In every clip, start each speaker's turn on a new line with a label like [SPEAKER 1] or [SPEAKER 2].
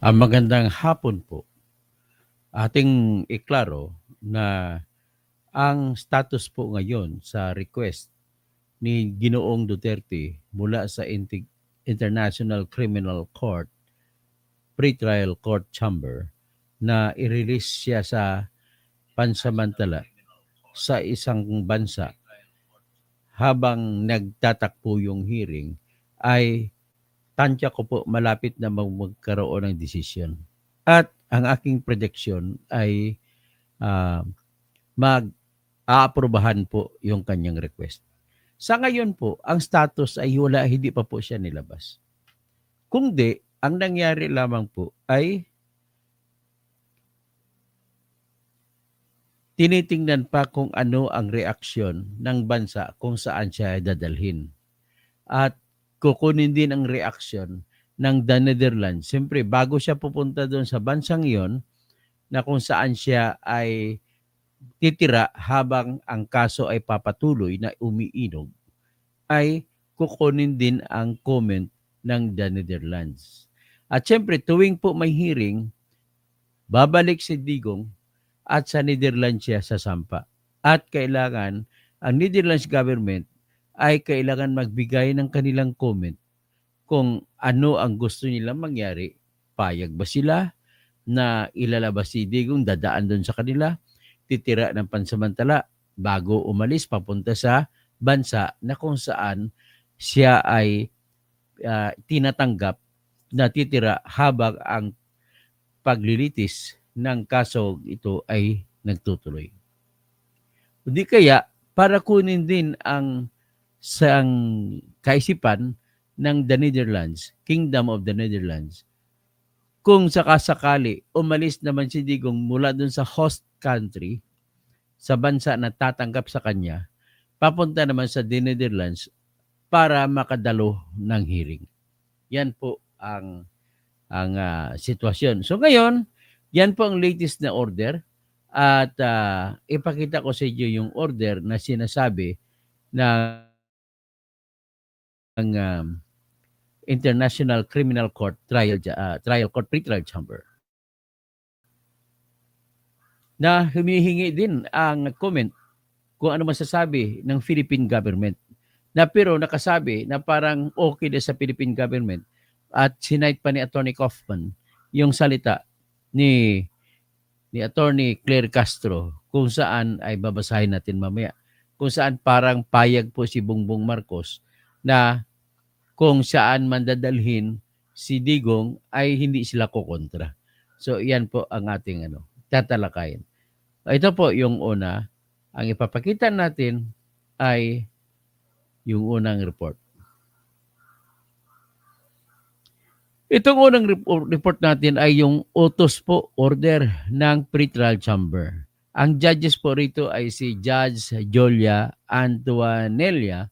[SPEAKER 1] Magandang hapon po. Ating iklaro na ang status po ngayon sa request ni Ginoong Duterte mula sa International Criminal Court Pretrial Court Chamber na i-release siya sa pansamantala sa isang bansa habang nagtatakbo yung hearing ay tansya ko po malapit na magkaroon ng desisyon. At ang aking prediction ay ah, mag-aaprubahan po yung kanyang request. Sa ngayon po, ang status ay hindi pa po siya nilabas. Kung di, ang nangyari lamang po ay tinitingnan pa kung ano ang reaksyon ng bansa kung saan siya dadalhin. At kukunin din ang reaksyon ng the Netherlands. Siyempre, bago siya pupunta doon sa bansang iyon, na kung saan siya ay titira habang ang kaso ay papatuloy na umiinog, ay kukunin din ang comment ng the Netherlands. At syempre, tuwing po may hearing, babalik si Digong at sa Netherlands siya sasampa. At kailangan, ang Netherlands government ay kailangan magbigay ng kanilang comment kung ano ang gusto nilang mangyari. Payag ba sila na ilalabas si Digong, dadaan doon sa kanila, titira ng pansamantala bago umalis papunta sa bansa na kung saan siya ay tinatanggap na titira habang ang paglilitis ng kaso ito ay nagtutuloy. Hindi kaya para kunin din ang sang kaisipan ng the Netherlands, Kingdom of the Netherlands, kung sakasakali umalis naman si Digong mula dun sa host country, sa bansa na tatanggap sa kanya, papunta naman sa the Netherlands para makadalo ng hearing. Yan po ang sitwasyon. So ngayon, yan po ang latest na order at ipakita ko sa inyo yung order na sinasabi ng International Criminal Court Trial Court Pretrial Chamber na humihingi din ang comment kung ano masasabi ng Philippine government. Na pero nakasabi na parang okay na sa Philippine government at sinight pa ni Attorney Kaufman yung salita ni Attorney Claire Castro kung saan ay babasahin natin mamaya. Kung saan parang payag po si Bongbong Marcos na kung saan mandadalhin si Digong ay hindi sila kukontra. So yan po ang ating tatalakayin. Ito po yung una. Ang ipapakita natin ay yung unang report. Itong unang report natin ay yung utos po order ng pretrial chamber. Ang judges po rito ay si Judge Jolia Antuanella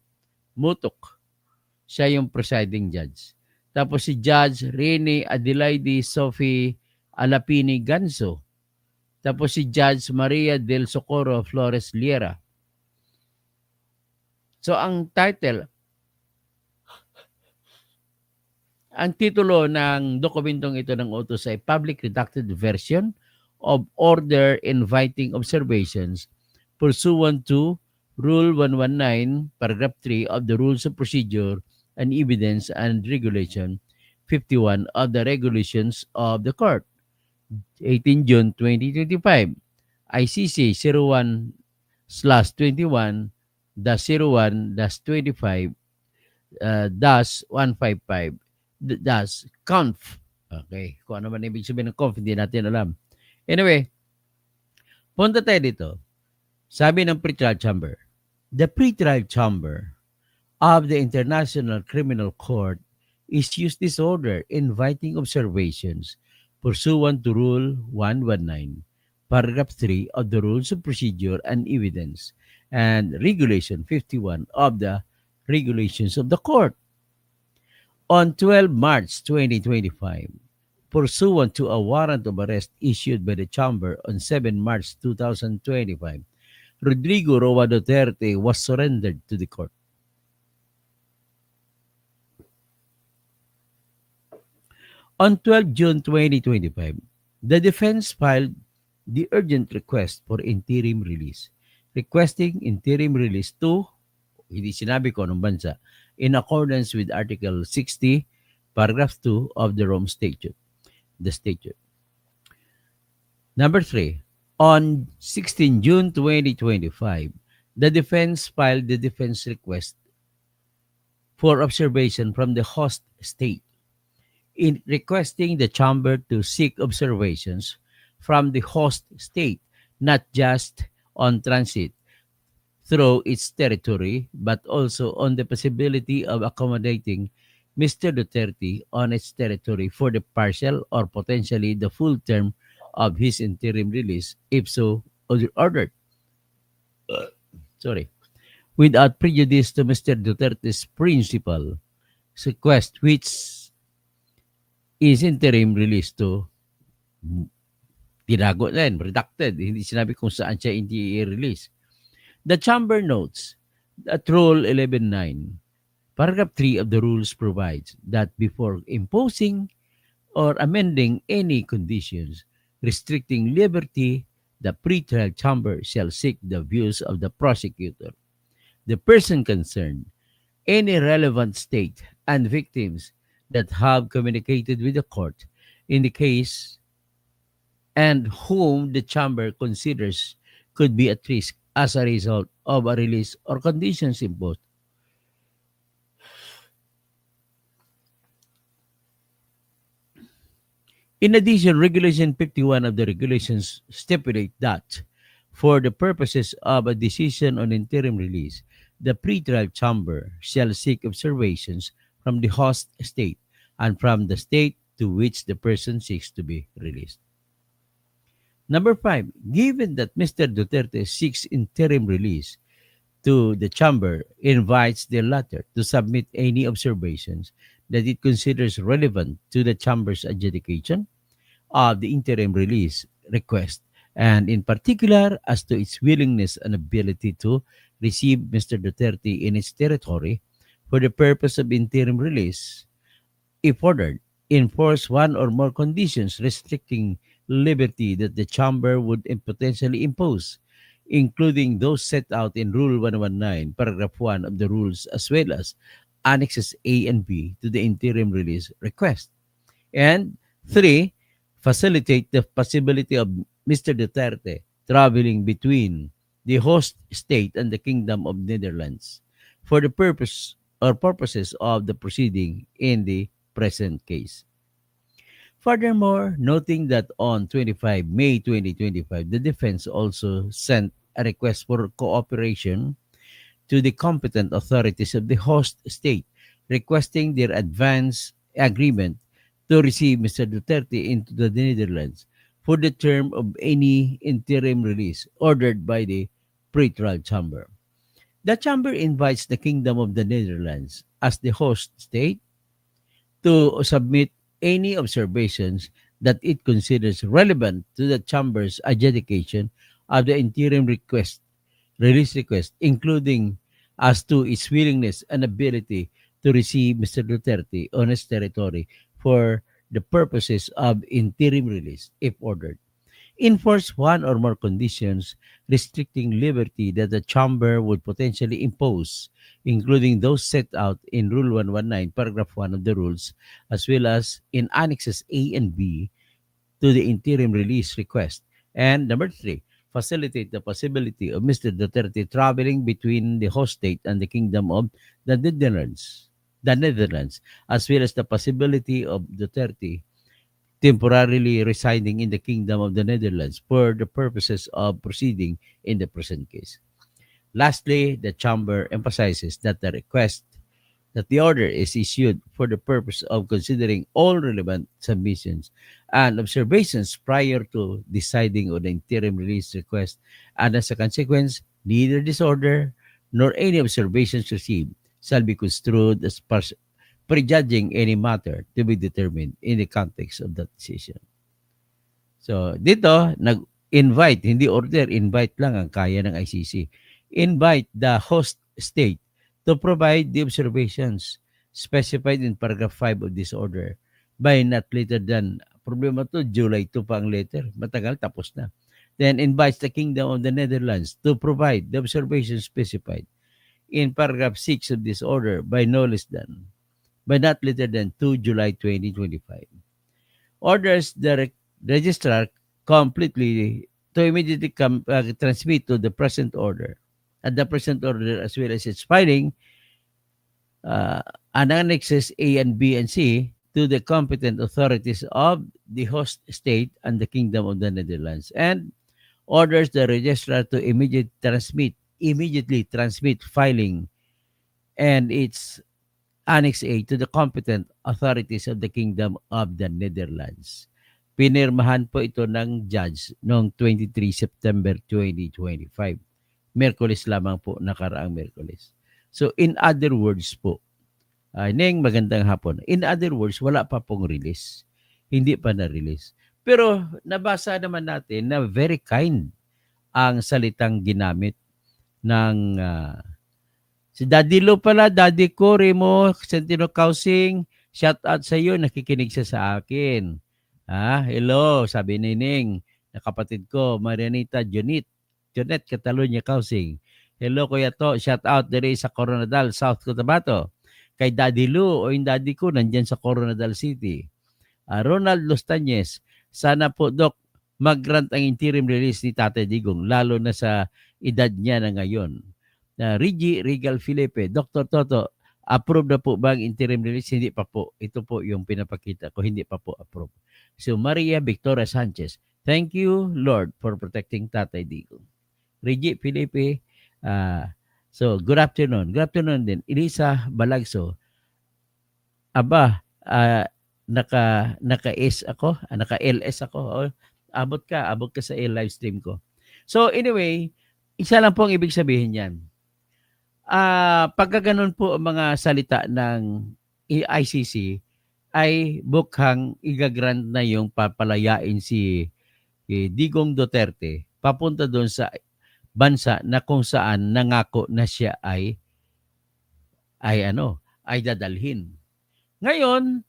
[SPEAKER 1] Mutok. Siya yung presiding judge. Tapos si Judge Rene Adelaide Sophie Alapini Ganso. Tapos si Judge Maria del Socorro Flores Liera. So ang title, ang titulo ng dokumentong ito ng utos ay Public Redacted Version of Order Inviting Observations pursuant to Rule 119, Paragraph 3 of the Rules of Procedure and Evidence and Regulation 51 of the Regulations of the Court. 18 June 2025, ICC 01/01/25-01-155-conf. Okay, kung ano man ibig sabihin ng conf, hindi natin alam. Anyway, punta tayo dito. Sabi ng pretrial chamber, the pretrial chamber of the International Criminal Court issues this order inviting observations pursuant to Rule 119, Paragraph 3 of the Rules of Procedure and Evidence and Regulation 51 of the Regulations of the Court. On 12 March 2025, pursuant to a warrant of arrest issued by the Chamber on 7 March 2025, Rodrigo Roa Duterte was surrendered to the court. On 12 June 2025, the defense filed the urgent request for interim release, requesting interim release to, hindi sinabi ko anong bansa, in accordance with Article 60, Paragraph 2 of the Rome Statute, the statute. Number 3, on 16 June 2025, the defense filed the defense request for observation from the host state, in requesting the chamber to seek observations from the host state, not just on transit through its territory, but also on the possibility of accommodating Mr. Duterte on its territory for the partial or potentially the full term of his interim release, if so ordered. Sorry. Without prejudice to Mr. Duterte's principal request, which is interim release to tinago na yan, redacted. Hindi sinabi kung saan siya hindi i-release. The chamber notes that Rule 11.9, Paragraph 3 of the rules provides that before imposing or amending any conditions restricting liberty, the pretrial chamber shall seek the views of the prosecutor, the person concerned, any relevant state, and victims that have communicated with the court in the case and whom the chamber considers could be at risk as a result of a release or conditions imposed. In addition, Regulation 51 of the regulations stipulate that for the purposes of a decision on interim release, the pretrial chamber shall seek observations from the host state and from the state to which the person seeks to be released. Number 5, given that Mr. Duterte seeks interim release, to the chamber invites the latter to submit any observations that it considers relevant to the chamber's adjudication of the interim release request, and in particular as to its willingness and ability to receive Mr. Duterte in its territory for the purpose of interim release, if ordered, enforce one or more conditions restricting liberty that the chamber would potentially impose, including those set out in Rule 119, Paragraph 1 of the rules, as well as Annexes A and B to the interim release request. And 3, facilitate the possibility of Mr. Duterte traveling between the host state and the Kingdom of Netherlands for the purpose or purposes of the proceeding in the present case. Furthermore, noting that on 25 May 2025, the defense also sent a request for cooperation to the competent authorities of the host state, requesting their advance agreement to receive Mr. Duterte into the Netherlands for the term of any interim release ordered by the pretrial chamber. The chamber invites the Kingdom of the Netherlands as the host state to submit any observations that it considers relevant to the chamber's adjudication of the interim release request, including as to its willingness and ability to receive Mr. Duterte on its territory for the purposes of interim release, if ordered. Enforce one or more conditions restricting liberty that the chamber would potentially impose, including those set out in Rule 119, Paragraph 1 of the rules, as well as in Annexes A and B to the interim release request. And number 3, facilitate the possibility of Mr. Duterte traveling between the host state and the Kingdom of the Netherlands, as well as the possibility of Duterte temporarily residing in the Kingdom of the Netherlands for the purposes of proceeding in the present case. Lastly, the chamber emphasizes that the order is issued for the purpose of considering all relevant submissions and observations prior to deciding on the interim release request, and as a consequence, neither this order nor any observations received shall be construed as prejudging any matter to be determined in the context of that decision. So, dito, nag-invite, hindi order, invite lang ang kaya ng ICC. Invite the host state to provide the observations specified in paragraph 5 of this order by not later than, problema to, July 2 pa ang letter. Matagal, tapos na. Then invites the Kingdom of the Netherlands to provide the observation specified in paragraph 6 of this order by no less than, by not later than 2 July 2025. Orders the registrar completely to immediately transmit to the present order, at the present order as well as its filing, and annexes A and B and C to the competent authorities of the host state and the Kingdom of the Netherlands, and orders the registrar to immediately transmit filing and its Annex A to the competent authorities of the Kingdom of the Netherlands. Pinirmahan po ito ng judge noong 23 September 2025. Merkulis lamang po, nakaraang Merkulis. So in other words po, Neng, magandang hapon. In other words, wala pa pong release. Hindi pa na-release. Pero nabasa naman natin na very kind ang salitang ginamit ng si Daddy Lo pala, Daddy ko, Remo, Sentino Kausing, shout out sa iyo, nakikinig siya sa akin. Hello, sabi ni Ning, na kapatid ko, Marianita Jonet Catalonia Kausing. Hello Kuya To, shout out dere sa Coronadal, South Cotabato. Kay Daddy Lu o yung daddy ko nandyan sa Coronadal City. Ronald Lostañez, sana po Doc, mag-grant ang interim release ni Tatay Digong, lalo na sa edad niya na ngayon. Reggie Regal Felipe, Dr. Toto, approve na po ba ang interim release? Hindi pa po. Ito po yung pinapakita ko, hindi pa po approve. So Maria Victoria Sanchez, thank you Lord for protecting Tatay Digong. Reggie Felipe, so good afternoon. Good afternoon din. Elisa Balagso, aba, naka-S ako, naka-LS ako. Abot ka sa live stream ko. So anyway, isa lang po ang ibig sabihin yan. Pagka ganun po ang mga salita ng ICC, ay bukhang igagrant na yung papalayain si Digong Duterte papunta doon sa bansa na kung saan nangako na siya ay dadalhin. Ngayon,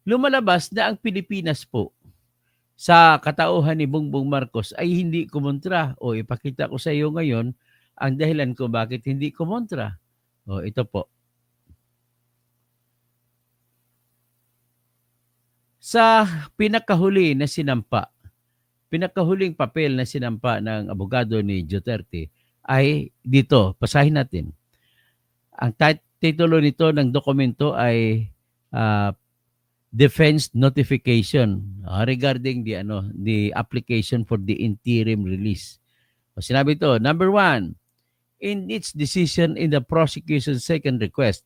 [SPEAKER 1] lumalabas na ang Pilipinas po sa katauhan ni Bongbong Marcos ay hindi kumontra. O ipakita ko sa iyo ngayon ang dahilan kung bakit hindi kumontra. O ito po. Sa pinakahuling papel na sinampa ng abogado ni Duterte ay dito, basahin natin. Ang titulo nito ng dokumento ay defense notification regarding the application for the interim release. O sinabi ito, number 1, in its decision in the prosecution's second request,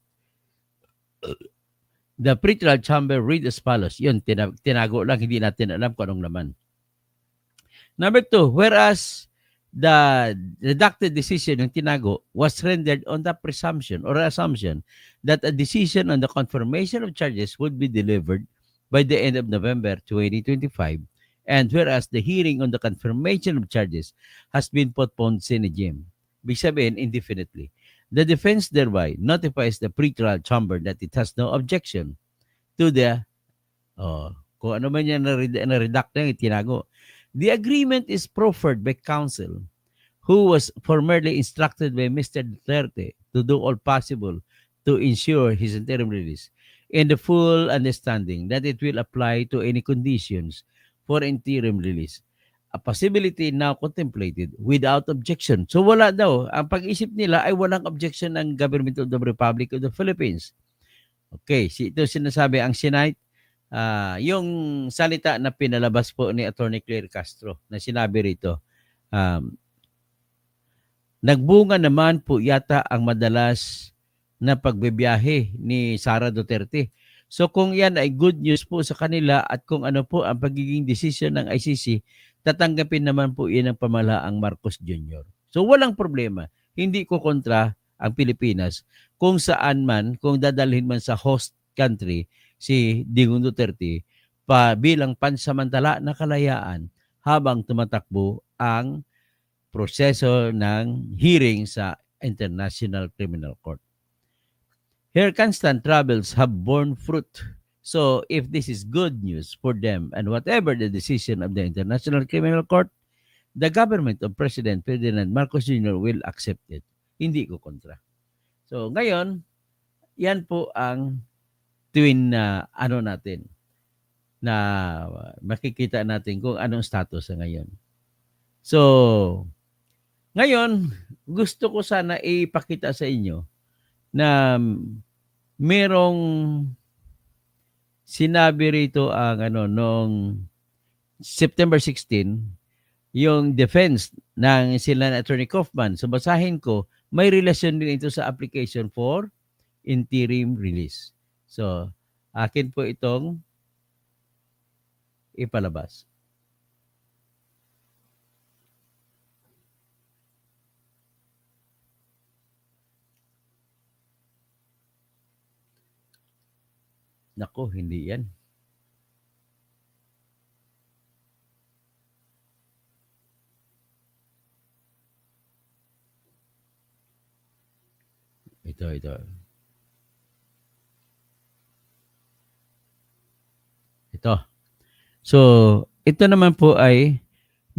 [SPEAKER 1] the pretrial chamber read as follows. Yun, tinago lang, hindi natin alam kung anong laman. Number 2, whereas the redacted decision ng tinago was rendered on the presumption or assumption that a decision on the confirmation of charges would be delivered by the end of November 2025, and whereas the hearing on the confirmation of charges has been postponed sine diem, ibig sabihin indefinitely, the defense thereby notifies the pretrial chamber that it has no objection to the kung ano man yan na-redact na tinago. The agreement is proffered by counsel who was formerly instructed by Mr. Duterte to do all possible to ensure his interim release in the full understanding that it will apply to any conditions for interim release. A possibility now contemplated without objection. So wala daw. Ang pag-isip nila ay walang objection ng Government of the Republic of the Philippines. Okay, ito sinasabi ang Senate. Yung salita na pinalabas po ni Attorney Claire Castro na sinabi rito, nagbunga naman po yata ang madalas na pagbibiyahe ni Sara Duterte. So kung yan ay good news po sa kanila at kung ano po ang pagiging desisyon ng ICC, tatanggapin naman po yan ng pamahalaang Marcos Jr. So walang problema. Hindi ko kontra ang Pilipinas kung saan man, kung dadalhin man sa host country si Digong Duterte bilang pansamantala na kalayaan habang tumatakbo ang proseso ng hearing sa International Criminal Court. Her constant travels have borne fruit So if this is good news for them and whatever the decision of the International Criminal Court, the government of President Ferdinand Marcos Jr. will accept it. Hindi ko kontra. So ngayon, yan po ang twin na natin na makikita natin kung anong status sa ngayon. So, ngayon, gusto ko sana ipakita sa inyo na merong sinabi rito ang noong September 16, yung defense ng sila Attorney Kaufman. So basahin ko, may relasyon din ito sa application for interim release. So, akin po itong ipalabas. Nako, hindi yan. Ito. Ito. So, ito naman po ay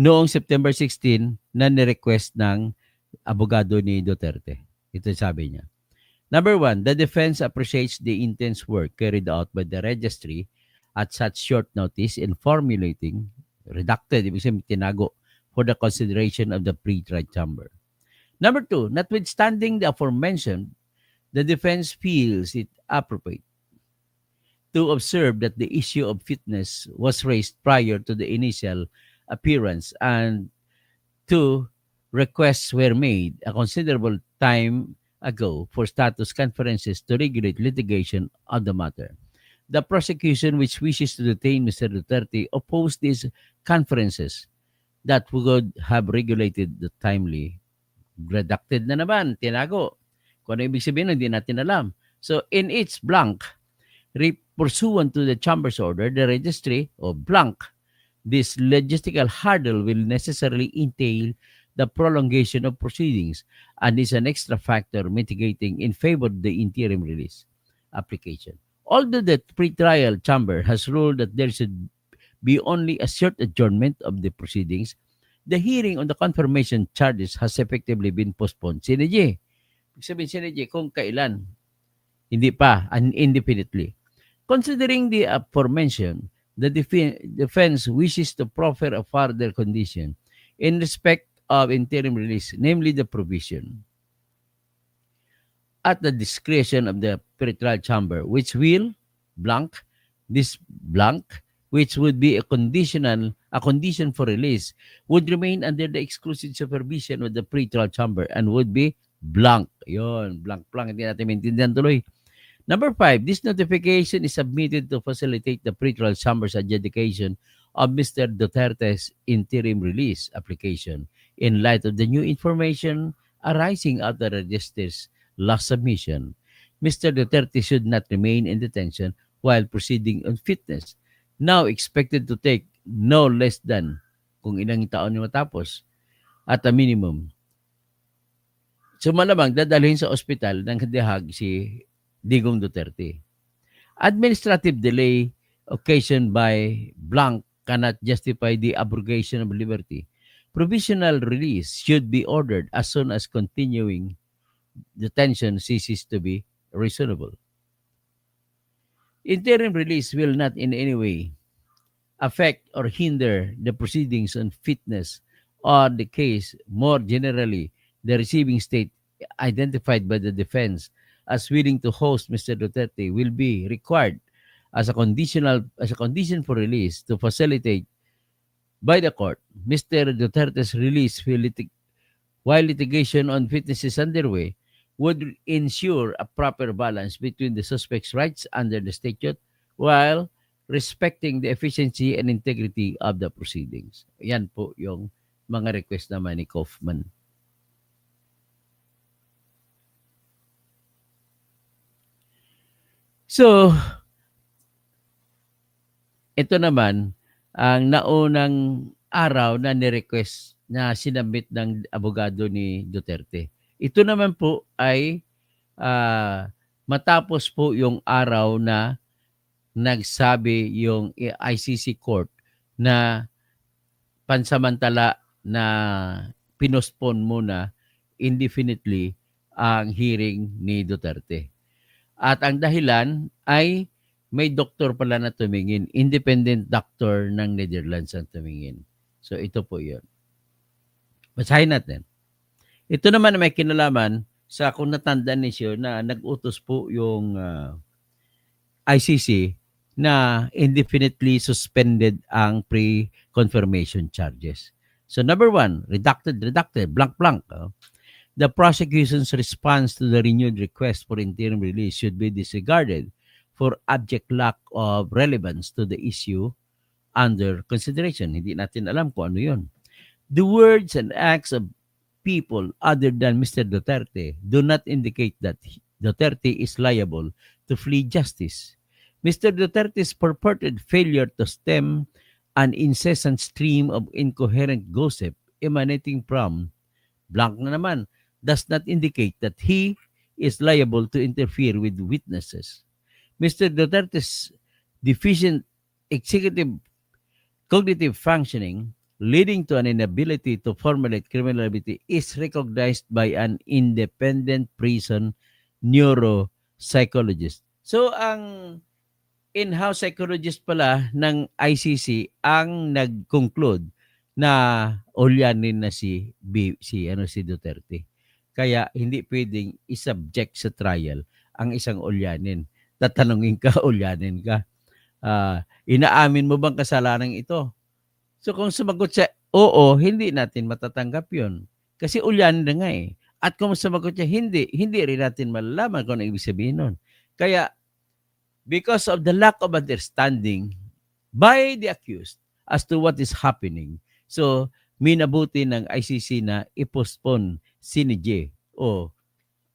[SPEAKER 1] noong September 16 na ni-request ng abogado ni Duterte. Ito sabi niya. Number one, the defense appreciates the intense work carried out by the registry at such short notice in formulating, redacted, ibig sabihin tinago, for the consideration of the pre-trial chamber. Number two, notwithstanding the aforementioned, the defense feels it appropriate to observe that the issue of fitness was raised prior to the initial appearance and two, requests were made a considerable time ago for status conferences to regulate litigation on the matter. The prosecution which wishes to detain Mr. Duterte opposed these conferences that would have regulated the timely. Redacted na naman, tinago. Kung ano ibig sabihin, hindi natin alam. So, in its blank, pursuant to the Chamber's order, the registry, or blank, this logistical hurdle will necessarily entail the prolongation of proceedings and is an extra factor mitigating in favor of the interim release application. Although the pre-trial chamber has ruled that there should be only a short adjournment of the proceedings, the hearing on the confirmation charges has effectively been postponed. Sinidye. Sabihin sinidye kung kailan. Hindi pa, indefinitely. Considering the aforementioned, the defense wishes to proffer a further condition in respect of interim release, namely the provision at the discretion of the pre-trial chamber, which will blank, this blank, which would be a condition for release, would remain under the exclusive supervision of the pre-trial chamber and would be blank. Yon, blank, hindi natin maintindihan tuloy. Number 5, this notification is submitted to facilitate the pre-trial chamber's adjudication of Mr. Duterte's interim release application in light of the new information arising out of the register's last submission. Mr. Duterte should not remain in detention while proceeding on fitness, now expected to take no less than, kung ilang taon yung matapos, at a minimum. So malamang dadalhin sa ospital ng The Hague si Digong Duterte. Administrative delay occasioned by blank cannot justify the abrogation of liberty. Provisional release should be ordered as soon as continuing detention ceases to be reasonable. Interim release will not in any way affect or hinder the proceedings on fitness or the case. More generally, the receiving state identified by the defense as willing to host Mr. Duterte will be required as a condition for release to facilitate by the court Mr. Duterte's release while litigation on fitness is underway would ensure a proper balance between the suspect's rights under the statute while respecting the efficiency and integrity of the proceedings. Yan po yung mga request naman ni Kaufman. So, ito naman ang naunang araw na ni-request na sinabit ng abogado ni Duterte. Ito naman po ay matapos po yung araw na nagsabi yung ICC court na pansamantala na pinospone muna indefinitely ang hearing ni Duterte. At ang dahilan ay may doktor pala na tumingin, independent doctor ng Netherlands ang tumingin. So ito po yun. Basahin natin. Ito naman may kinalaman sa kung natandaan niyo na nag-utos po yung ICC na indefinitely suspended ang pre-confirmation charges. So number one, redacted, blank. The prosecution's response to the renewed request for interim release should be disregarded for abject lack of relevance to the issue under consideration. Hindi natin alam kung ano yun. The words and acts of people other than Mr. Duterte do not indicate that Duterte is liable to flee justice. Mr. Duterte's purported failure to stem an incessant stream of incoherent gossip emanating from blank na naman does not indicate that he is liable to interfere with witnesses. Mr. Duterte's deficient executive cognitive functioning leading to an inability to formulate criminal liability is recognized by an independent prison neuropsychologist. So, ang in-house psychologist pala ng ICC ang nag-conclude na ulyanin na si Duterte. Kaya hindi pwedeng i-subject sa trial ang isang ulyanin. Tatanungin ka, ulyanin ka. Inaamin mo bang kasalanan ito? So kung sumagot siya, oo, hindi natin matatanggap yun. Kasi ulyanin na nga eh. At kung sumagot siya, hindi rin natin malalaman kung ano ibig sabihin nun. Kaya, because of the lack of understanding by the accused as to what is happening, so minabuti ng ICC na i-postpone CNJ o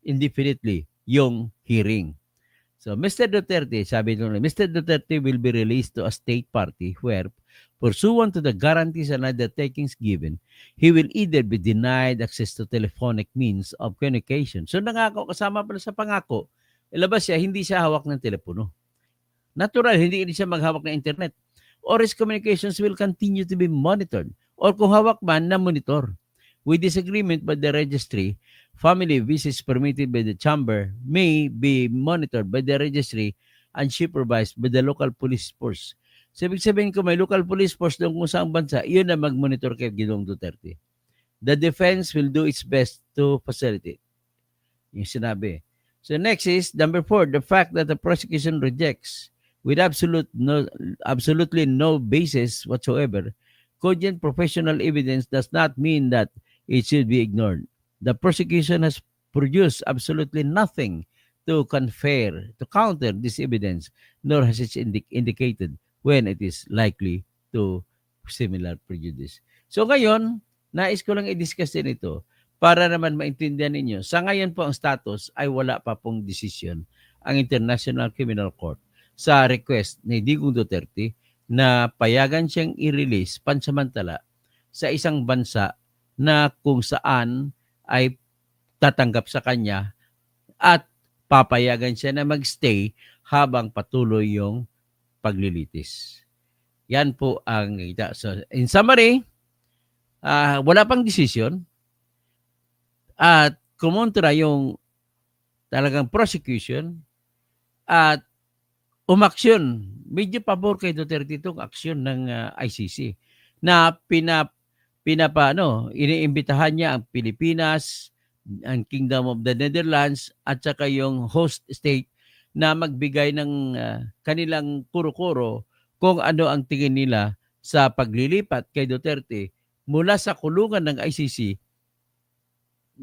[SPEAKER 1] indefinitely yung hearing. So Mr. Duterte, sabi nung Mr. Duterte will be released to a state party where, pursuant to the guarantees and undertakings given, he will either be denied access to telephonic means of communication. So nangako, kasama pala sa pangako, ilabas siya, hindi siya hawak ng telepono. Natural, hindi siya maghawak ng internet. Or his communications will continue to be monitored. Or kung hawak man, na-monitor. With this agreement by the registry, family visits permitted by the chamber may be monitored by the registry and supervised by the local police force. So, ibig sabihin ko may local police force doon kung saan bansa, yun na mag-monitor kay Ginoong Duterte. The defense will do its best to facilitate. Yung sinabi. So next is, number 4, the fact that the prosecution rejects with absolutely no basis whatsoever cogent professional evidence does not mean that it should be ignored. The prosecution has produced absolutely nothing to counter this evidence, nor has it indicated when it is likely to similar prejudice. So ngayon, nais ko lang i-discuss din ito para naman maintindihan ninyo. Sa ngayon po ang status ay wala pa pong desisyon ang International Criminal Court sa request ni Digong Duterte na payagan siyang i-release pansamantala sa isang bansa na kung saan ay tatanggap sa kanya at papayagan siya na magstay habang patuloy yung paglilitis. Yan po ang so, in summary, wala pang desisyon at kumontra yung talagang prosecution at umaksyon. Medyo pabor kay Duterte itong aksyon ng ICC na iniimbitahan niya ang Pilipinas, ang Kingdom of the Netherlands at saka yung host state na magbigay ng kanilang kuro-kuro kung ano ang tingin nila sa paglilipat kay Duterte mula sa kulungan ng ICC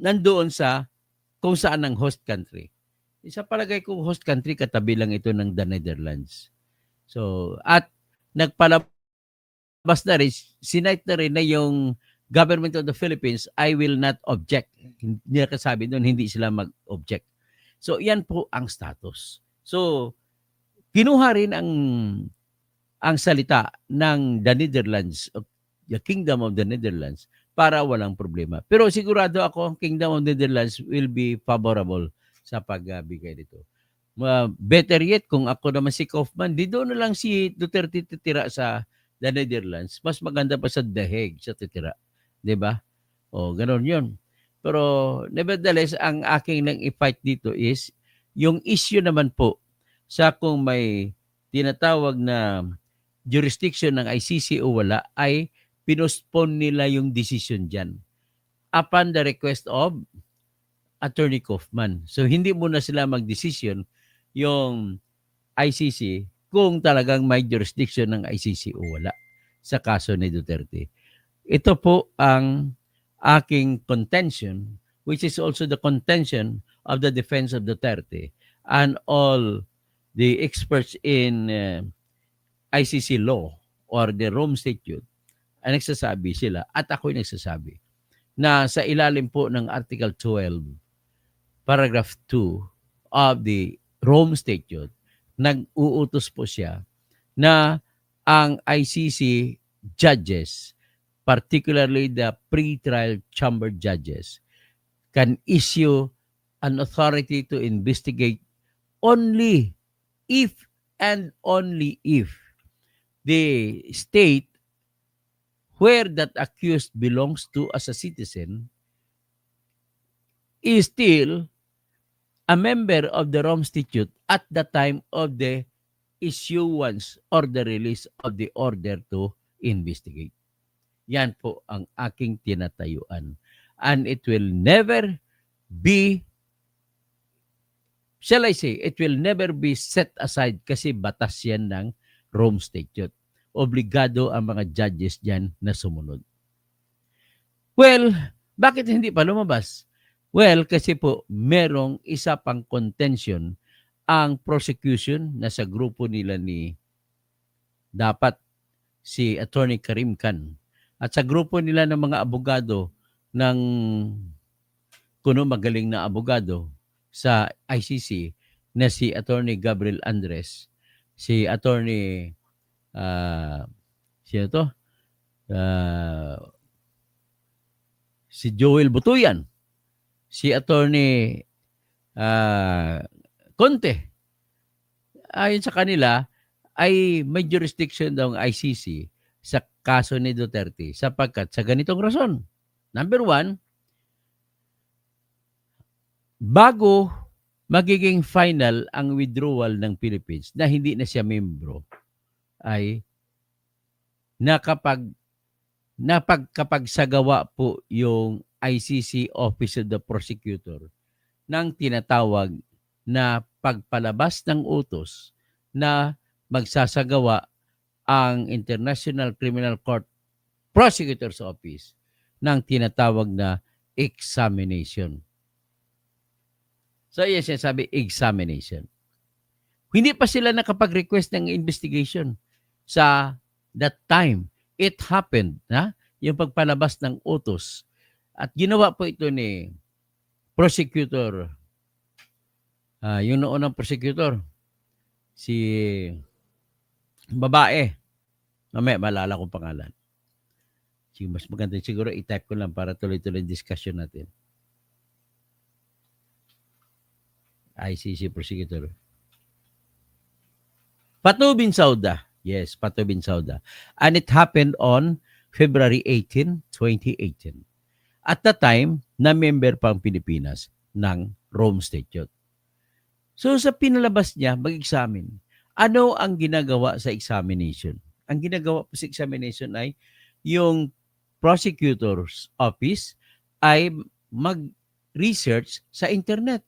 [SPEAKER 1] nandoon sa kung saan ang host country. Sa palagay ko, host country, katabi lang ito ng the Netherlands. So, at nagpalabas na rin, sinight na rin na yung government of the Philippines, I will not object. Hindi nakasabi doon, hindi sila mag-object. So, yan po ang status. So, kinuha rin ang salita ng the Netherlands, the Kingdom of the Netherlands, para walang problema. Pero sigurado ako, Kingdom of the Netherlands will be favorable sa pagbigay nito. Better yet, kung ako naman si Kaufman, di doon na lang si Duterte titira sa the Netherlands. Mas maganda pa sa The Hague siya titira. 'Di ba? O, gano'n 'yun. Pero nevertheless, ang aking nang i-fight dito is yung issue naman po sa kung may tinatawag na jurisdiction ng ICC o wala ay pinospone nila yung decision diyan upon the request of Attorney Kaufman. So hindi muna sila magdesisyon yung ICC kung talagang may jurisdiction ng ICC o wala sa kaso ni Duterte. Ito po ang aking contention, which is also the contention of the defense of Duterte and all the experts in ICC law or the Rome Statute. Ay nagsasabi sila at ako'y nagsasabi na sa ilalim po ng Article 12, Paragraph 2 of the Rome Statute, nag-uutos po siya na ang ICC judges, particularly the pre-trial chamber judges, can issue an authority to investigate only if and only if the state where that accused belongs to as a citizen is still a member of the Rome Statute at the time of the issuance or the release of the order to investigate. Yan po ang aking tinatayuan. And it will never be, shall I say, it will never be set aside kasi batas yan ng Rome Statute. Obligado ang mga judges dyan na sumunod. Well, bakit hindi pa lumabas? Well, kasi po merong isa pang contention ang prosecution na sa grupo nila ni dapat si Attorney Karim Khan at sa grupo nila ng mga abogado ng kuno magaling na abogado sa ICC na si Attorney Gabriel Andres, si Attorney sino to? Si Joel Butuyan, si Attorney Conte. Ayon sa kanila, ay may jurisdiction daw ang ICC sa kaso ni Duterte sapagkat sa ganitong rason. Number one, bago magiging final ang withdrawal ng Philippines na hindi na siya membro, ay napagkapagsagawa po yung ICC Office of the Prosecutor ng tinatawag na pagpalabas ng utos na magsasagawa ang International Criminal Court Prosecutor's Office ng tinatawag na examination. So, yan sinasabi, examination. Hindi pa sila nakapag-request ng investigation sa that time. It happened, yung pagpalabas ng utos. At ginawa po ito ni prosecutor, yung noon ng prosecutor, si babae. Mamaya, malala kong pangalan. Sige, mas maganda siguro i-type ko lang para tuloy-tuloy discussion natin. ICC prosecutor. Fatou Bensouda. Yes, Fatou Bensouda. And it happened on February 18, 2018. At the time, na member pang Pilipinas ng Rome Statute. So sa pinalabas niya, mag-examine. Ano ang ginagawa sa examination? Ang ginagawa po sa examination ay yung prosecutor's office ay mag-research sa internet.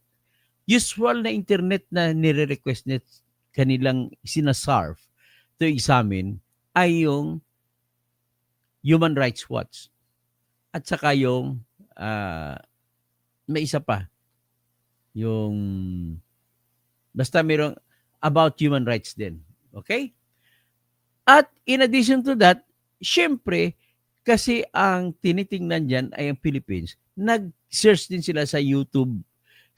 [SPEAKER 1] Usual na internet na nire-request net kanilang sinasarf to examine ay yung Human Rights Watch. At saka yung may isa pa, yung basta mayroong about human rights din. Okay? At in addition to that, syempre, kasi ang tinitingnan dyan ay ang Philippines, nag-search din sila sa YouTube,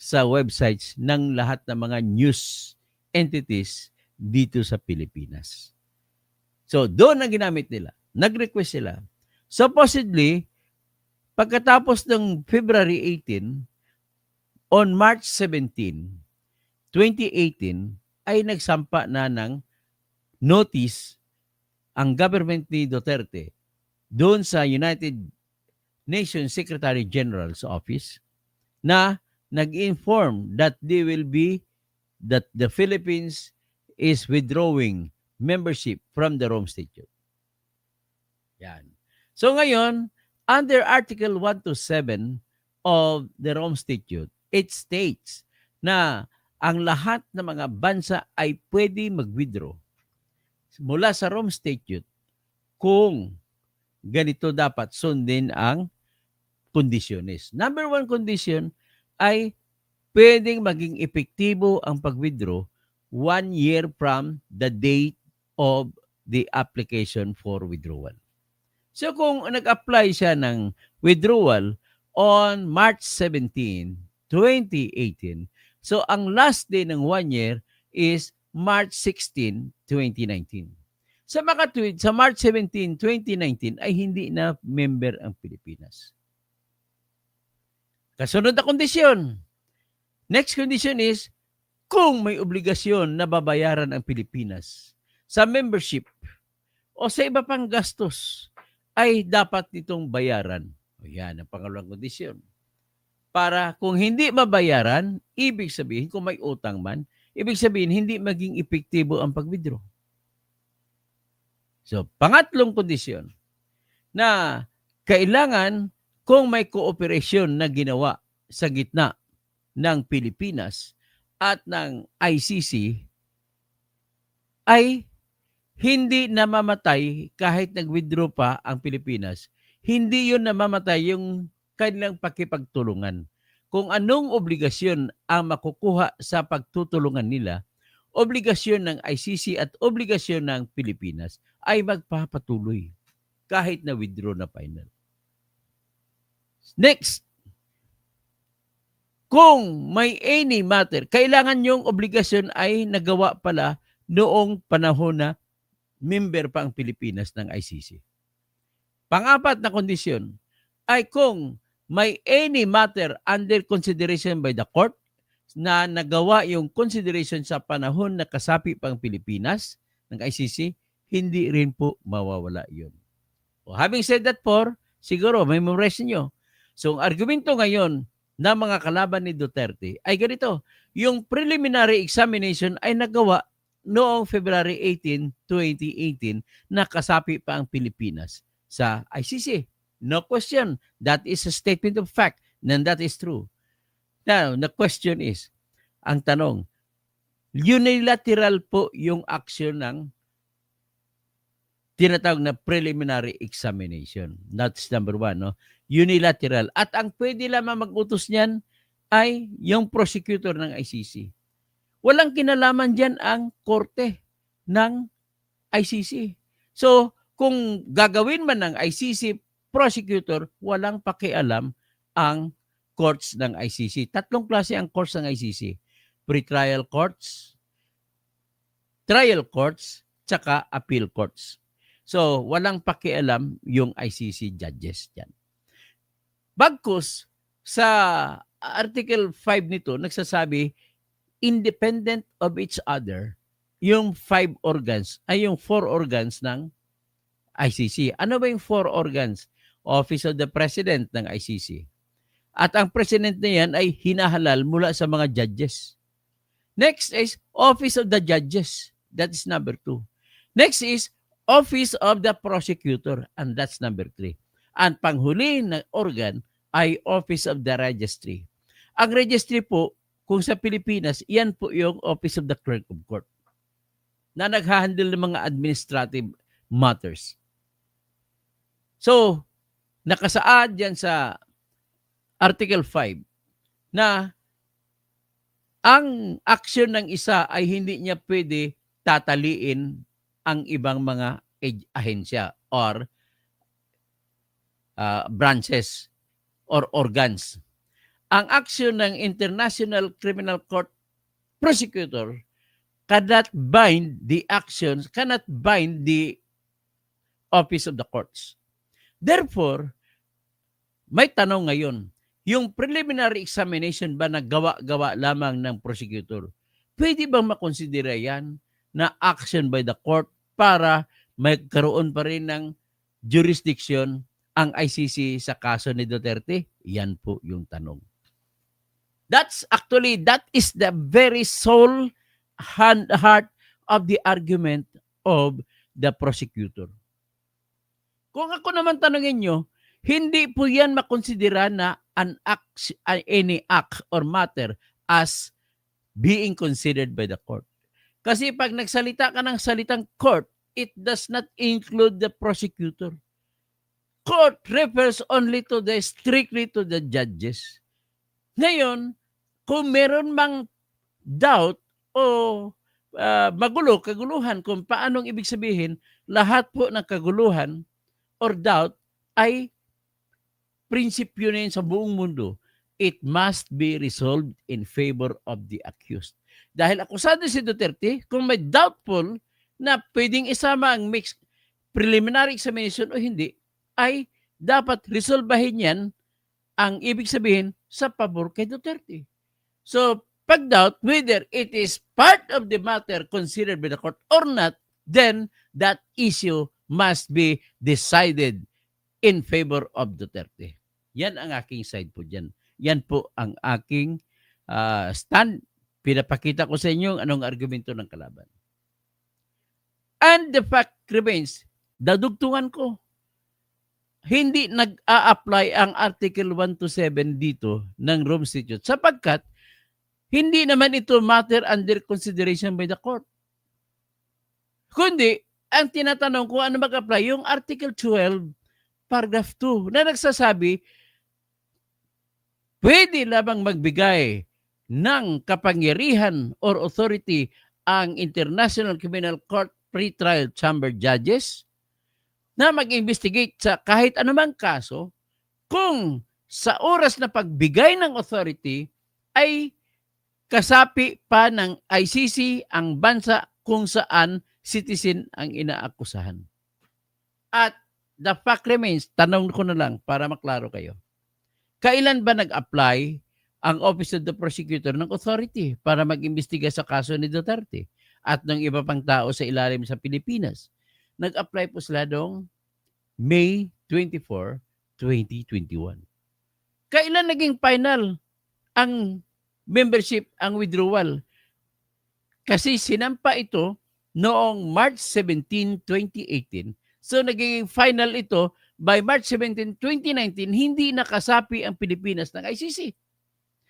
[SPEAKER 1] sa websites ng lahat ng mga news entities dito sa Pilipinas. So, doon ang ginamit nila. Nag-request sila. Supposedly, pagkatapos ng February 18, on March 17, 2018 ay nagsampa na ng notice ang government ni Duterte doon sa United Nations Secretary General's Office na nag-inform that the Philippines is withdrawing membership from the Rome Statute. Yan. So ngayon, under Article 127 of the Rome Statute, it states na ang lahat ng mga bansa ay pwede mag-withdraw mula sa Rome Statute kung ganito dapat sundin ang kondisyones. Number one condition ay pwedeng maging epektibo ang pag-withdraw 1 year from the date of the application for withdrawal. So kung nag-apply siya ng withdrawal on March 17, 2018, so ang last day ng 1 year is March 16, 2019. Sa makatwid, sa March 17, 2019 ay hindi na member ang Pilipinas. Kasunod na kondisyon. Next condition is, kung may obligasyon na babayaran ang Pilipinas sa membership o sa iba pang gastos, ay dapat nitong bayaran. O yan ang pangalawang kondisyon. Para kung hindi mabayaran, ibig sabihin, kung may utang man, ibig sabihin, hindi maging epektibo ang pag-withdraw. So, pangatlong kondisyon na kailangan kung may kooperasyon na ginawa sa gitna ng Pilipinas at ng ICC ay hindi namamatay kahit nag-withdraw pa ang Pilipinas. Hindi yun namamatay yung kanilang pakipagtulungan. Kung anong obligasyon ang makukuha sa pagtutulungan nila, obligasyon ng ICC at obligasyon ng Pilipinas ay magpapatuloy kahit na withdraw na final. Next, kung may any matter, kailangan yung obligasyon ay nagawa pala noong panahon na member pa ang Pilipinas ng ICC. Pang-apat na kondisyon ay kung may any matter under consideration by the court na nagawa yung consideration sa panahon na kasapi pa ang Pilipinas ng ICC, hindi rin po mawawala yun. O, having said that siguro may memorize nyo. So, ang argumento ngayon na mga kalaban ni Duterte ay ganito. Yung preliminary examination ay nagawa noong February 18, 2018 na kasapi pa ang Pilipinas sa ICC. No question. That is a statement of fact and that is true. Now, the question is, ang tanong, unilateral po yung action ng tinatawag na preliminary examination. That's number one, no? Unilateral. At ang pwede lamang mag-utos niyan ay yung prosecutor ng ICC. Walang kinalaman dyan ang korte ng ICC. So, kung gagawin man ng ICC prosecutor, walang pakialam ang courts ng ICC. Tatlong klase ang courts ng ICC. Pre-trial courts, trial courts, tsaka appeal courts. So, walang pakialam yung ICC judges dyan. Bagkus, sa Article 5 nito, nagsasabi, independent of each other, yung 5 organs, ay yung 4 organs ng ICC. Ano ba yung 4 organs? Office of the President ng ICC. At ang President na yan ay hinahalal mula sa mga judges. Next is Office of the Judges. That is number 2. Next is Office of the Prosecutor. And that's number 3. Ang panghuli na organ ay Office of the Registry. Ang registry po, kung sa Pilipinas, yan po yung Office of the Clerk of Court na nag-handle ng mga administrative matters. So, nakasaad yan sa Article 5 na ang aksyon ng isa ay hindi niya pwede tataliin ang ibang mga ahensya or branches or organs. Ang aksyon ng International Criminal Court prosecutor cannot bind the actions, cannot bind the office of the courts. Therefore, may tanong ngayon, yung preliminary examination ba na gawa-gawa lamang ng prosecutor? pwede bang makonsidera yan na action by the court para magkaroon pa rin ng jurisdiction ang ICC sa kaso ni Duterte? Yan po yung tanong. That is the very soul heart of the argument of the prosecutor. Kung ako naman tanungin nyo, hindi po yan makonsidera na any act or matter as being considered by the court. Kasi pag nagsalita ka ng salitang court, it does not include the prosecutor. Court refers only to strictly to the judges. Ngayon, kung meron mang doubt o kaguluhan kung paanong ibig sabihin, lahat po ng kaguluhan or doubt ay prinsipyo na yun sa buong mundo. It must be resolved in favor of the accused. Dahil akusado si Duterte, kung may doubtful na pwedeng isama ang mixed preliminary examination o hindi, ay dapat resolbahin yan ang ibig sabihin sa pabor kay Duterte. So, pag doubt whether it is part of the matter considered by the court or not, then that issue must be decided in favor of Duterte. Yan ang aking side po dyan. Yan po ang aking stand. Pinapakita ko sa inyo anong argumento ng kalaban. And the fact remains, dadugtungan ko, hindi nag-a-apply ang Article 1 to 7 dito ng Rome Statute sapagkat hindi naman ito matter under consideration by the court. Kundi, ang tinatanong ko ano mag-apply, yung Article 12, Paragraph 2, na nagsasabi, pwede lamang magbigay ng kapangyarihan or authority ang International Criminal Court Pretrial Chamber Judges na mag-investigate sa kahit anumang kaso kung sa oras na pagbigay ng authority ay kasapi pa ng ICC ang bansa kung saan citizen ang inaakusahan. At the fact remains, tanong ko na lang para maklaro kayo. Kailan ba nag-apply ang Office of the Prosecutor ng authority para mag-imbestiga sa kaso ni Duterte at ng iba pang tao sa ilalim sa Pilipinas? Nag-apply po sila noong May 24, 2021. Kailan naging final ang membership, ang withdrawal? Kasi sinampa ito noong March 17, 2018. So naging final ito by March 17, 2019, hindi nakasapi ang Pilipinas ng ICC.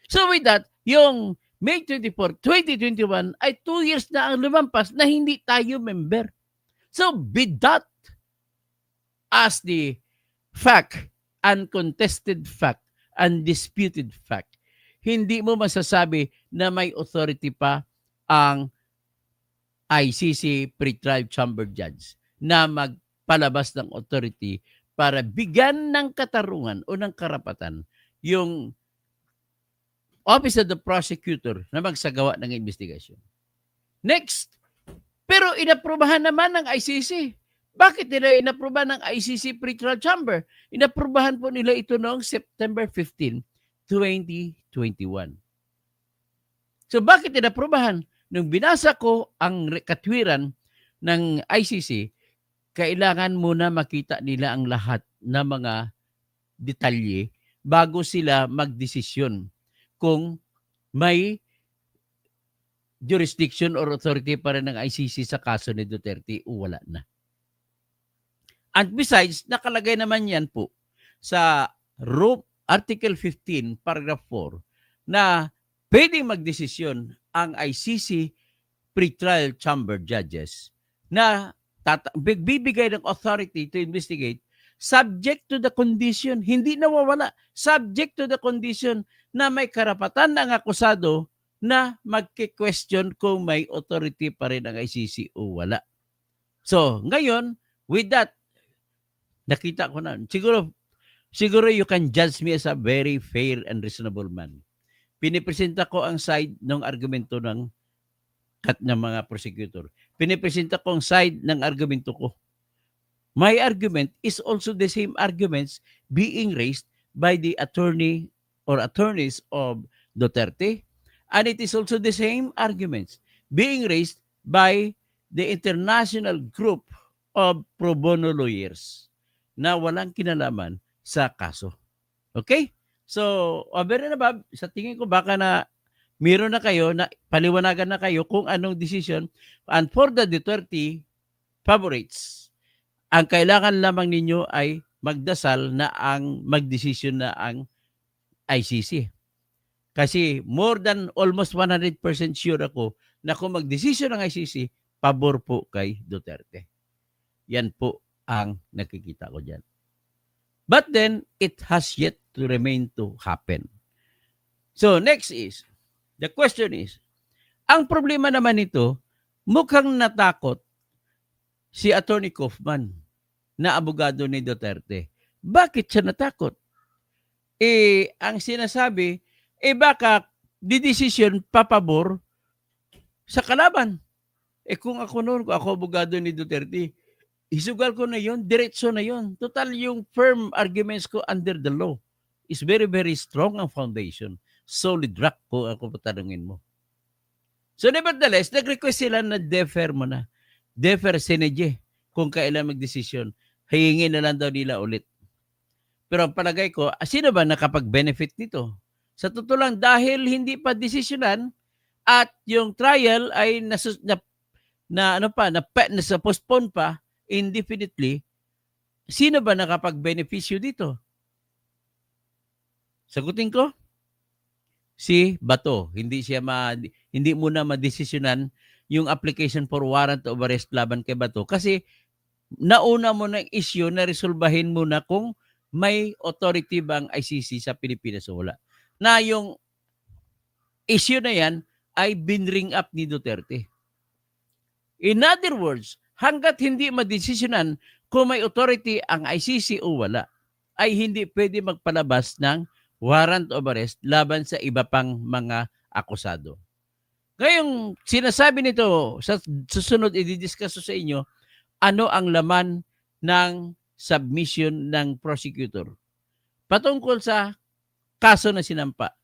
[SPEAKER 1] So with that, yung May 24, 2021 ay 2 years na ang lumampas na hindi tayo member. So with that as the fact, uncontested fact, undisputed fact, hindi mo masasabi na may authority pa ang ICC Pretrial Chamber Judge na magpalabas ng authority para bigyan ng katarungan o ng karapatan yung Office of the Prosecutor na magsagawa ng investigasyon. Next, pero inaprubahan naman ng ICC. Bakit nila inaprubahan ng ICC Pretrial Chamber? Inaprubahan po nila ito noong September 15, 2021. So bakit inaprubahan? Nung binasa ko ang katwiran ng ICC, kailangan muna makita nila ang lahat ng mga detalye bago sila magdesisyon kung may jurisdiction or authority pa rin ng ICC sa kaso ni Duterte o wala na. And besides, nakalagay naman yan po sa Article 15, Paragraph 4, na pwedeng magdesisyon ang ICC Pretrial Chamber Judges na bibigay ng authority to investigate subject to the condition, hindi nawawala, subject to the condition na may karapatan ng akusado na magki-question kung may authority pa rin ang ICC o wala. So, ngayon, with that, nakita ko na, siguro you can judge me as a very fair and reasonable man. Pinipresenta ko ang side ng argumento ng mga prosecutor. Pinipresenta ko ang side ng argumento ko. My argument is also the same arguments being raised by the attorney or attorneys of Duterte And it is also the same arguments being raised by the international group of pro bono lawyers na walang kinalaman sa kaso. Okay? So, over and above, sa tingin ko baka na meron na kayo, na paliwanagan na kayo kung anong decision. And for the Duterte favorites, ang kailangan lamang ninyo ay magdasal na ang magdesisyon na ang ICC. Kasi more than almost 100% sure ako na kung magdesisyon ng ICC, pabor po kay Duterte. Yan po ang nakikita ko dyan. But then, it has yet to remain to happen. So, next is, the question is, ang problema naman nito, mukhang natakot si Attorney Kaufman na abogado ni Duterte. Bakit siya natakot? Ang sinasabi, baka didesisyon papabor sa kalaban. Kung ako noon, kung ako abogado ni Duterte, isugal ko na yon, diretso na yon. Total, yung firm arguments ko under the law is very, very strong ang foundation. Solid rock po ako patanungin mo. So nevertheless, nag-request sila na defer mo na. Defer sineje kung kailan magdesisyon. Hingin na lang daw nila ulit. Pero ang palagay ko, sino ba nakapag-benefit nito? Sa totoo lang, dahil hindi pa desisyonan at yung trial ay postpone pa indefinitely, sino ba nakapag-benepisyo dito? Sagutin ko, si Bato. Hindi muna madesisyonan yung application for warrant of arrest laban kay Bato kasi nauna mo ng issue na resolbahin muna kung may authority bang ICC sa Pilipinas o wala. Na yung issue na yan ay binring up ni Duterte. In other words, hanggat hindi madesisyonan kung may authority ang ICC o wala, ay hindi pwede magpalabas ng warrant of arrest laban sa iba pang mga akusado. Ngayong sinasabi nito, sa susunod i-discuss sa inyo, ano ang laman ng submission ng prosecutor patungkol sa kaso na sinampa.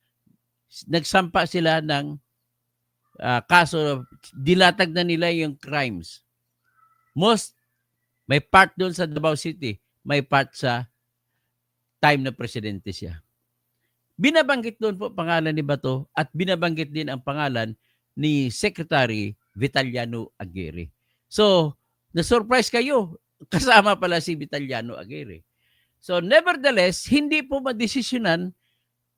[SPEAKER 1] Nagsampa sila ng kaso, dilatag na nila yung crimes. May part doon sa Davao City, may part sa time na presidente siya. Binabanggit doon po pangalan ni Bato at binabanggit din ang pangalan ni Secretary Vitaliano Aguirre. So, na-surprise kayo, kasama pala si Vitaliano Aguirre. So, nevertheless, hindi po madesisyonan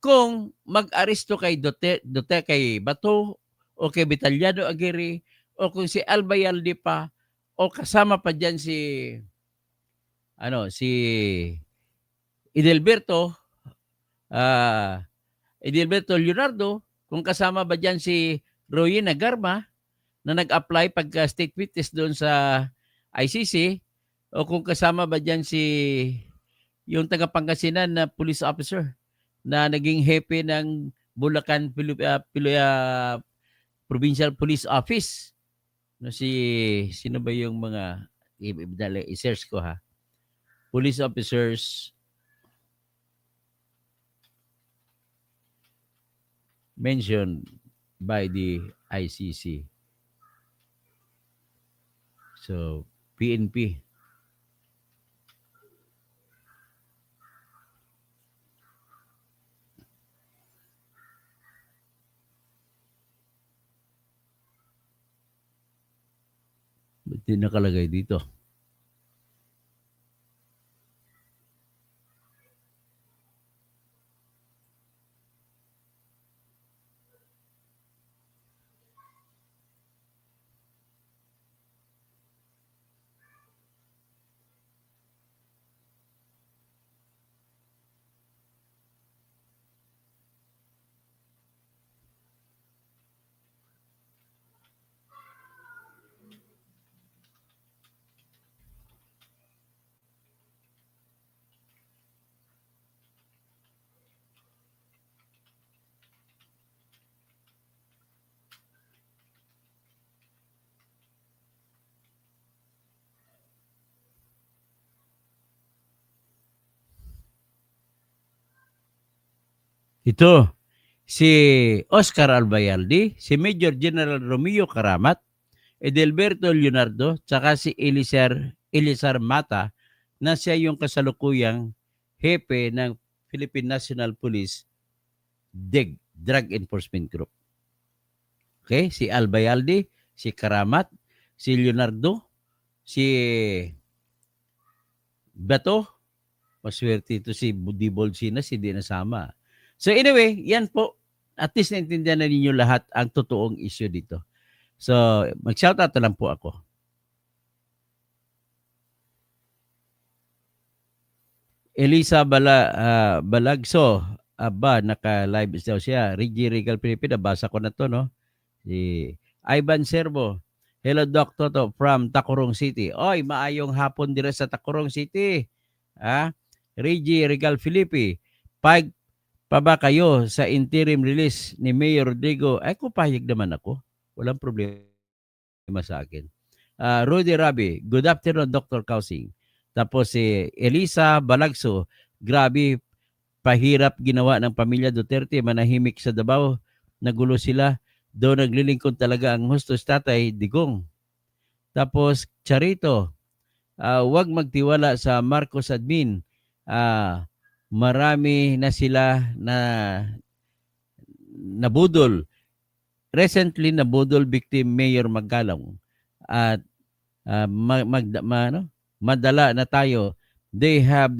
[SPEAKER 1] kung mag-aresto kay Duterte, kay Bato, o kay Vitaliano Aguirre, o kung si Albayalde pa, o kasama pa dyan si Edelberto Leonardo, kung kasama ba dyan si Royina Garma na nag-apply pagka state witness doon sa ICC, o kung kasama ba dyan yung taga-Pangasinan na police officer na naging hepe ng Bulacan Provincial Police Office. Sino ba yung mga i-search ko ha? Police officers mentioned by the ICC. So, PNP. Ba't di nakalagay dito? Ito, si Oscar Albayalde, si Major General Romeo Caramat, Edelberto Leonardo, tsaka si Elizar Mata na siya yung kasalukuyang hepe ng Philippine National Police DEG, Drug Enforcement Group. Okay? Si Albayalde, si Karamat, si Leonardo, si Bato, maswerte ito si Budi Bolsina, si di nasama. So anyway, yan po. At least naintindihan na ninyo lahat ang totoong issue dito. So, mag-shoutout na lang po ako. Elisa Balagso, aba, naka-live daw siya. Reggie Regal Philippine, nabasa ko na to, no? Si Ivan Servo, hello Doc Toto from Tacorong City. Oy, maayong hapon dire sa Tacorong City. Ah, Reggie Regal Filipi, pag pa ba kayo sa interim release ni Mayor Rodrigo? Ay, kupayag naman ako. Walang problema sa akin. Rudy Rabi, good afternoon Dr. Kausing. Tapos si Elisa Balagso, grabe pahirap ginawa ng pamilya Duterte, manahimik sa Davao, nagulo sila, doon naglilingkod talaga ang hustos tatay Digong. Tapos Charito, wag magtiwala sa Marcos admin. Marami na sila na nabudol. Recently nabudol victim Mayor Magalong at madala na tayo. They have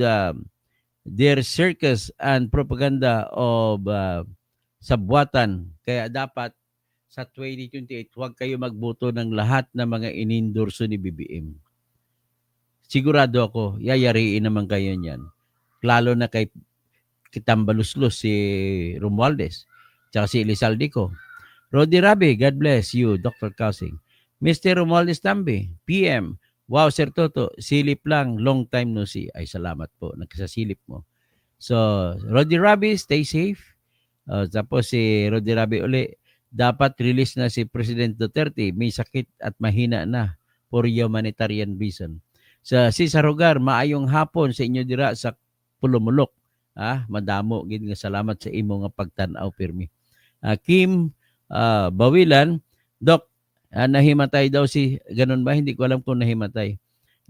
[SPEAKER 1] their circus and propaganda of sabwatan. Kaya dapat sa 2028, huwag kayo magboto ng lahat ng mga inindorso ni BBM. Sigurado ako, yayariin naman kayo niyan. Lalo na kay Kitambaluslos si Romualdez, tsaka si Elizalde ko. Rodi Rabi, God bless you, Dr. Kausing. Mr. Romualdez Tambi, PM, wow, Sir Toto, silip lang, long time no see. Ay, salamat po, nagsasilip mo. So, Rodi Rabi, stay safe. Tapos si Rodi Rabi uli, dapat release na si President Duterte, may sakit at mahina na for humanitarian reason. Sa Cesar Hogar, maayong hapon sa inyo dira sa Pulumulok. Madamo, gid nga salamat sa imo nga pagtan-aw pirmi. Kim Bawilan, Doc, nahimatay daw si, ganun ba? Hindi ko alam kung nahimatay.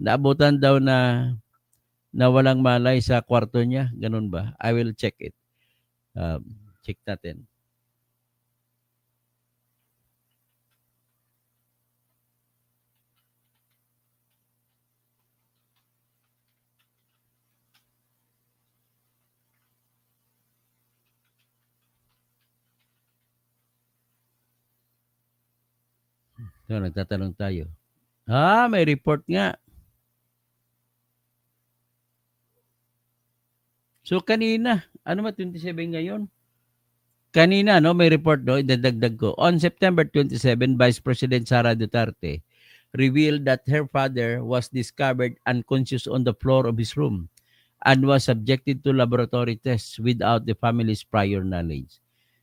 [SPEAKER 1] Naabutan daw na walang malay sa kwarto niya, ganun ba? I will check it. Check natin. So, nagtatanong tayo. May report nga. So, kanina, ano ba 27 ngayon? Kanina, no, may report, no, idadagdag ko. On September 27, Vice President Sara Duterte revealed that her father was discovered unconscious on the floor of his room and was subjected to laboratory tests without the family's prior knowledge.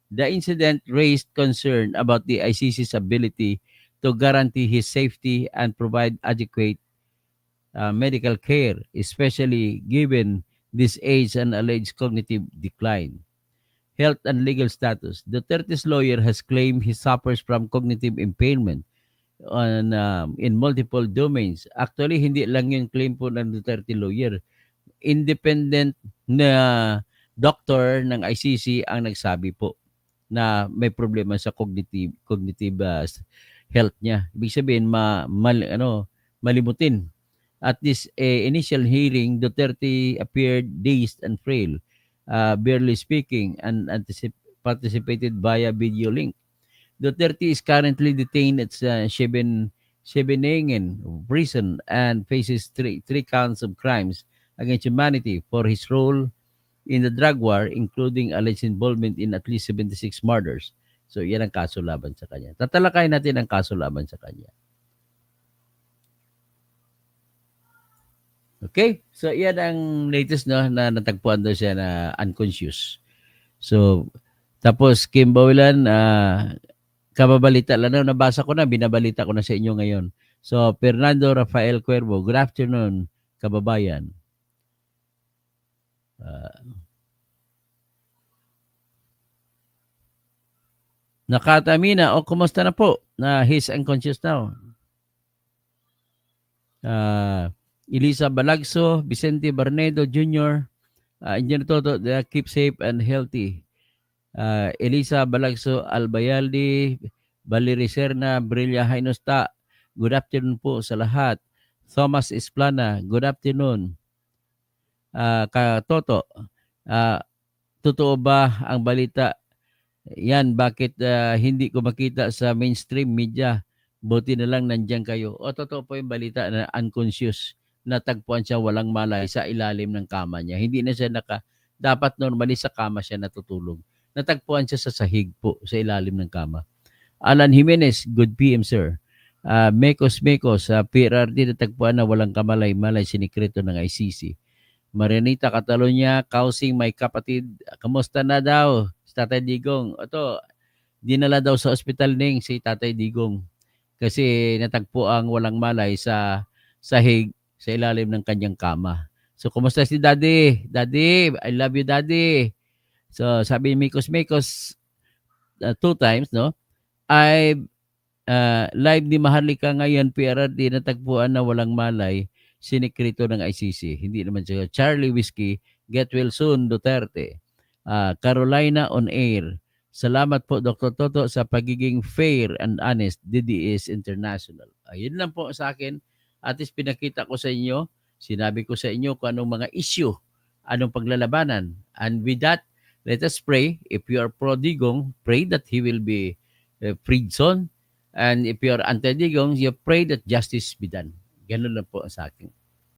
[SPEAKER 1] The incident raised concern about the ICC's ability to guarantee his safety and provide adequate medical care, especially given this age and alleged cognitive decline. Health and legal status. Duterte's lawyer has claimed he suffers from cognitive impairment in multiple domains. Actually, hindi lang yung claim po ng Duterte lawyer. Independent na doctor ng ICC ang nagsabi po na may problema sa cognitive health niya. Ibig sabihin malimutin. At this initial hearing, Duterte appeared dazed and frail, barely speaking, and participated via video link. Duterte is currently detained at Sibenengen prison and faces three counts of crimes against humanity for his role in the drug war, including alleged involvement in at least 76 murders. So, yan ang kaso laban sa kanya. Tatalakayin natin ang kaso laban sa kanya. Okay? So, yan ang latest, no, na natagpuan daw siya na unconscious. So, tapos Kim Bawilan, kababalita lang na nabasa ko na, binabalita ko na sa inyo ngayon. So, Fernando Rafael Cuervo, good afternoon, kababayan. Nakatamina o kumusta na po na he's unconscious now? Elisa Balagso, Vicente Barnedo Jr., Engineer Toto, keep safe and healthy. Elisa Balagso Albayaldi, Valerie Serna, Brilla Hainosta, good afternoon po sa lahat. Thomas Esplana, good afternoon. Toto, totoo ba ang balita? Yan, bakit hindi ko makita sa mainstream media? Buti na lang nandiyan kayo. O totoo po yung balita na unconscious, natagpuan siya walang malay sa ilalim ng kama niya. Hindi na siya dapat normally sa kama siya natutulog. Natagpuan siya sa sahig po, sa ilalim ng kama. Alan Jimenez, good PM sir. Mekos, sa PRRD natagpuan na walang kamalay-malay sinikreto ng ICC. Marianita Catalonia, kausing may kapatid. Kamusta na daw? Tatay Digong. Ito, dinala daw sa ospital ning si Tatay Digong kasi natagpo ang walang malay sa sahig sa ilalim ng kanyang kama. So, kumusta si Daddy? Daddy, I love you, Daddy. So, sabi ni Mikos Mikos 2 times, no? I live ni Maharlika ngayon, PRRD, natagpuan na walang malay, sinikrito ng ICC. Hindi naman siya. Charlie Whiskey, get well soon, Duterte. Carolina on air. Salamat po Dr. Toto sa pagiging fair and honest. DDS International. Ayun lang po sa akin. At least pinakita ko sa inyo, sinabi ko sa inyo kung anong mga issue, anong paglalabanan. And with that, let us pray. If you are pro Digong, pray that he will be freed soon. And if you are anti Digong, you pray that justice be done. Ganun lang po sa akin.